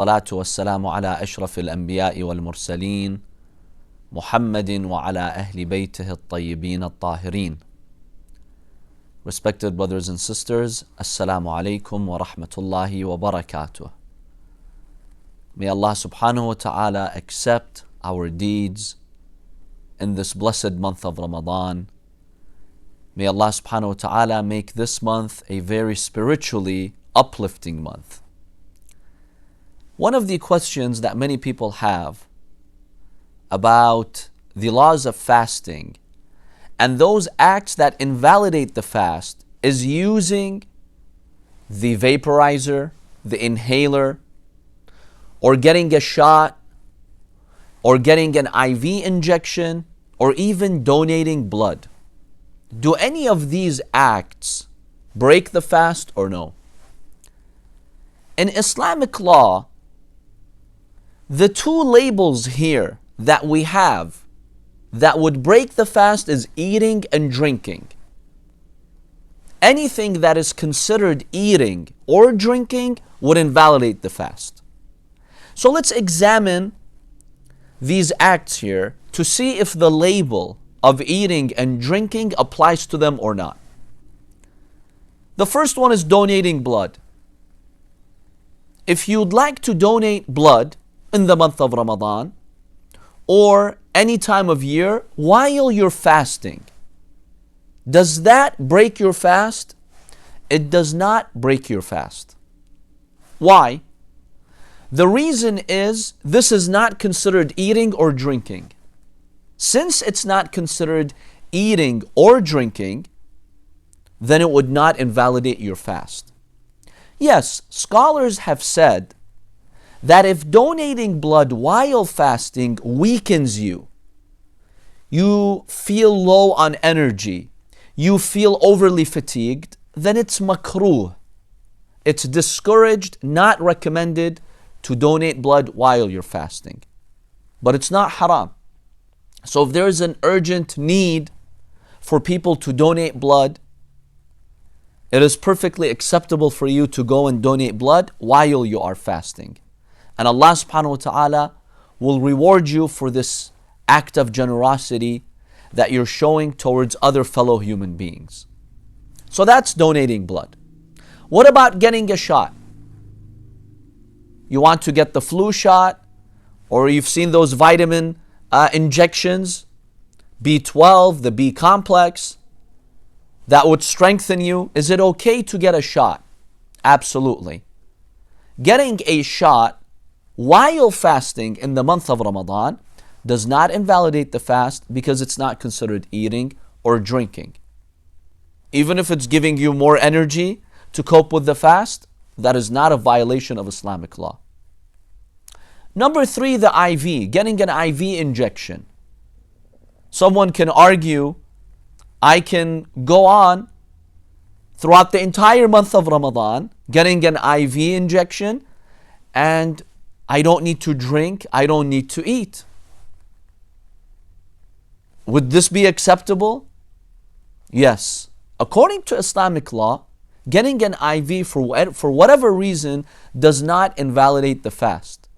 الصلاة والسلام على أشرف الأنبياء والمرسلين محمد وعلى أهل بيته الطيبين الطاهرين. Respected brothers and sisters, Assalamu alaikum wa rahmatullahi wa barakatuh. May Allah subhanahu wa ta'ala accept our deeds in this blessed month of Ramadan. May Allah subhanahu wa ta'ala make this month a very spiritually uplifting month. One of the questions that many people have about the laws of fasting and those acts that invalidate the fast is using the vaporizer, the inhaler, or getting a shot, or getting an IV injection, or even donating blood. Do any of these acts break the fast or no? In Islamic law, the two labels here that we have that would break the fast is eating and drinking. Anything that is considered eating or drinking would invalidate the fast. So let's examine these acts here to see if the label of eating and drinking applies to them or not. The first one is donating blood. If you'd like to donate blood in the month of Ramadan or any time of year while you're fasting, does that break your fast? It does not break your fast. Why? The reason is this is not considered eating or drinking. Since it's not considered eating or drinking, then it would not invalidate your fast. Yes, scholars have said that if donating blood while fasting weakens you, you feel low on energy, you feel overly fatigued, then it's makruh. It's discouraged, not recommended to donate blood while you're fasting. But it's not haram. So if there is an urgent need for people to donate blood, it is perfectly acceptable for you to go and donate blood while you are fasting. And Allah subhanahu wa ta'ala will reward you for this act of generosity that you're showing towards other fellow human beings. So that's donating blood. What about getting a shot? You want to get the flu shot, or you've seen those vitamin injections, B12, the B complex, that would strengthen you. Is it okay to get a shot? Absolutely. Getting a shot while fasting in the month of Ramadan does not invalidate the fast because it's not considered eating or drinking. Even if it's giving you more energy to cope with the fast, that is not a violation of Islamic law. Number 3, the IV, getting an IV injection. Someone can argue, I can go on throughout the entire month of Ramadan getting an IV injection and I don't need to drink, I don't need to eat. Would this be acceptable? Yes. According to Islamic law, getting an IV for whatever reason does not invalidate the fast.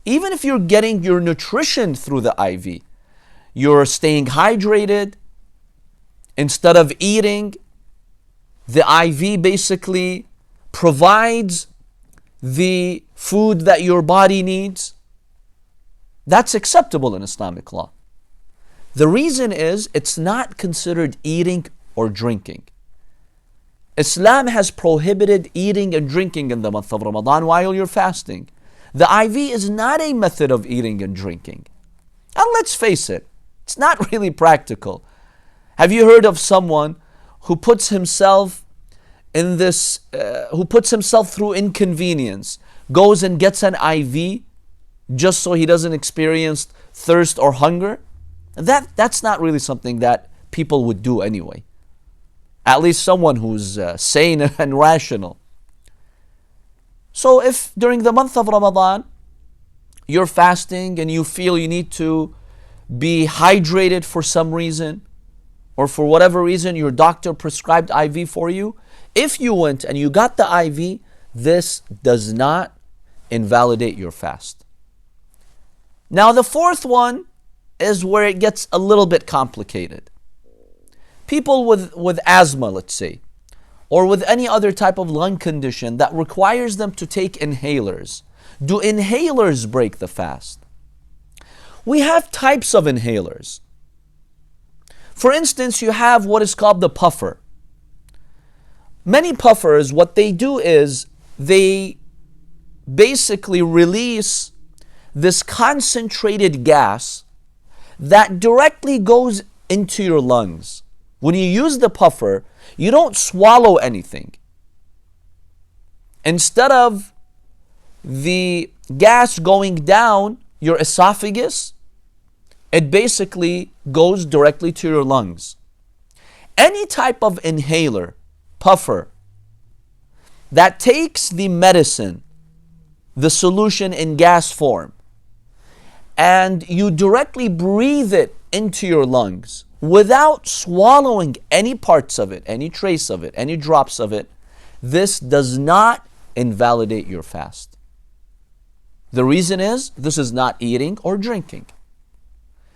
Even if you're getting your nutrition through the IV, you're staying hydrated instead of eating, the IV basically provides the food that your body needs. That's acceptable in Islamic law. The reason is it's not considered eating or drinking. Islam has prohibited eating and drinking in the month of Ramadan while you're fasting. The IV is not a method of eating and drinking. And let's face it, it's not really practical. Have you heard of someone who puts himself through inconvenience, goes and gets an IV just so he doesn't experience thirst or hunger? That's not really something that people would do anyway. At least someone who's sane and rational. So if during the month of Ramadan you're fasting and you feel you need to be hydrated for some reason, or for whatever reason your doctor prescribed IV for you, if you went and you got the IV, this does not invalidate your fast. Now the fourth one is where it gets a little bit complicated. People with asthma, let's say, or with any other type of lung condition that requires them to take inhalers. Do inhalers break the fast? We have types of inhalers. For instance, you have what is called the puffer. Many puffers, what they do is they basically release this concentrated gas that directly goes into your lungs. When you use the puffer, you don't swallow anything. Instead of the gas going down your esophagus, it basically goes directly to your lungs. Any type of inhaler, puffer, that takes the medicine, the solution in gas form, and you directly breathe it into your lungs without swallowing any parts of it, any trace of it, any drops of it, this does not invalidate your fast. The reason is, this is not eating or drinking.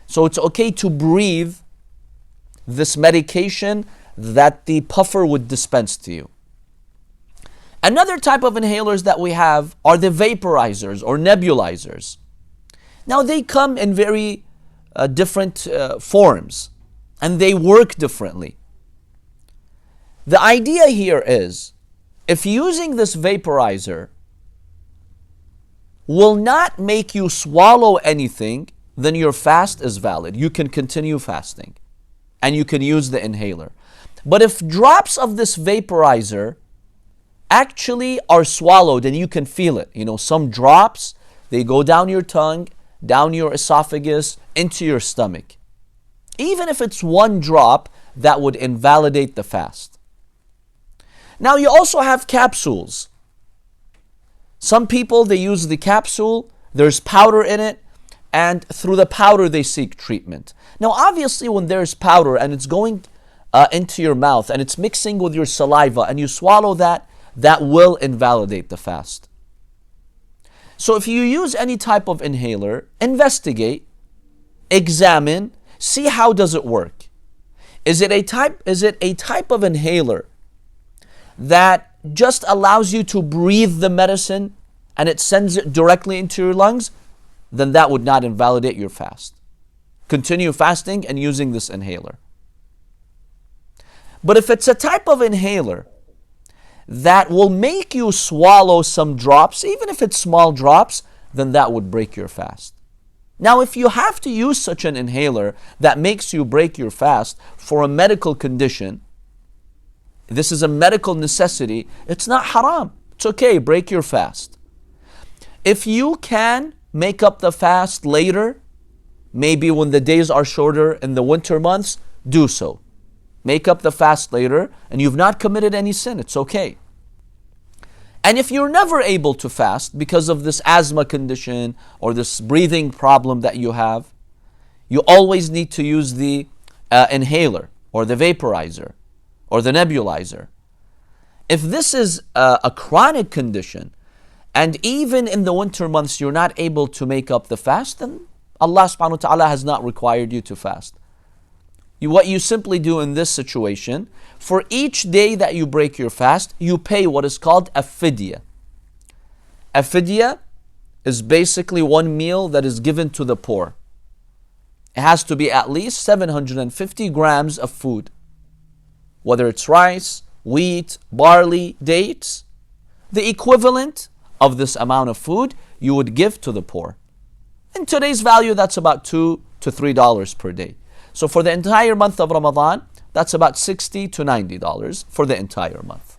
So it's okay to breathe this medication that the puffer would dispense to you. Another type of inhalers that we have are the vaporizers or nebulizers. Now they come in very different forms, and they work differently. The idea here is, if using this vaporizer will not make you swallow anything, then your fast is valid. You can continue fasting and you can use the inhaler. But if drops of this vaporizer actually are swallowed and you can feel it, some drops, they go down your tongue, down your esophagus, into your stomach. Even if it's one drop, that would invalidate the fast. Now you also have capsules. Some people, they use the capsule, there's powder in it, and through the powder they seek treatment. Now obviously when there's powder and it's going into your mouth and it's mixing with your saliva and you swallow that, that will invalidate the fast. So if you use any type of inhaler, investigate, examine, see how does it work. Is it a type of inhaler that just allows you to breathe the medicine and it sends it directly into your lungs? Then that would not invalidate your fast. Continue fasting and using this inhaler. But if it's a type of inhaler that will make you swallow some drops, even if it's small drops, then that would break your fast. Now, if you have to use such an inhaler that makes you break your fast for a medical condition, this is a medical necessity, it's not haram. It's okay, break your fast. If you can make up the fast later, maybe when the days are shorter in the winter months, do so. Make up the fast later, and you've not committed any sin, it's okay. And if you're never able to fast because of this asthma condition or this breathing problem that you have, you always need to use the inhaler or the vaporizer or the nebulizer. If this is a chronic condition, and even in the winter months you're not able to make up the fast, then Allah subhanahu wa ta'ala has not required you to fast. What you simply do in this situation, for each day that you break your fast, you pay what is called a fidya. A fidya is basically one meal that is given to the poor. It has to be at least 750 grams of food. Whether it's rice, wheat, barley, dates, the equivalent of this amount of food you would give to the poor. In today's value, that's about $2 to $3 per day. So for the entire month of Ramadan, that's about $60 to $90 for the entire month.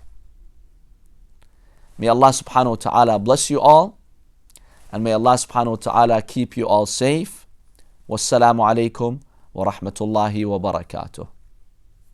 May Allah subhanahu wa ta'ala bless you all, and may Allah subhanahu wa ta'ala keep you all safe. Wassalamu alaikum wa rahmatullahi wa barakatuh.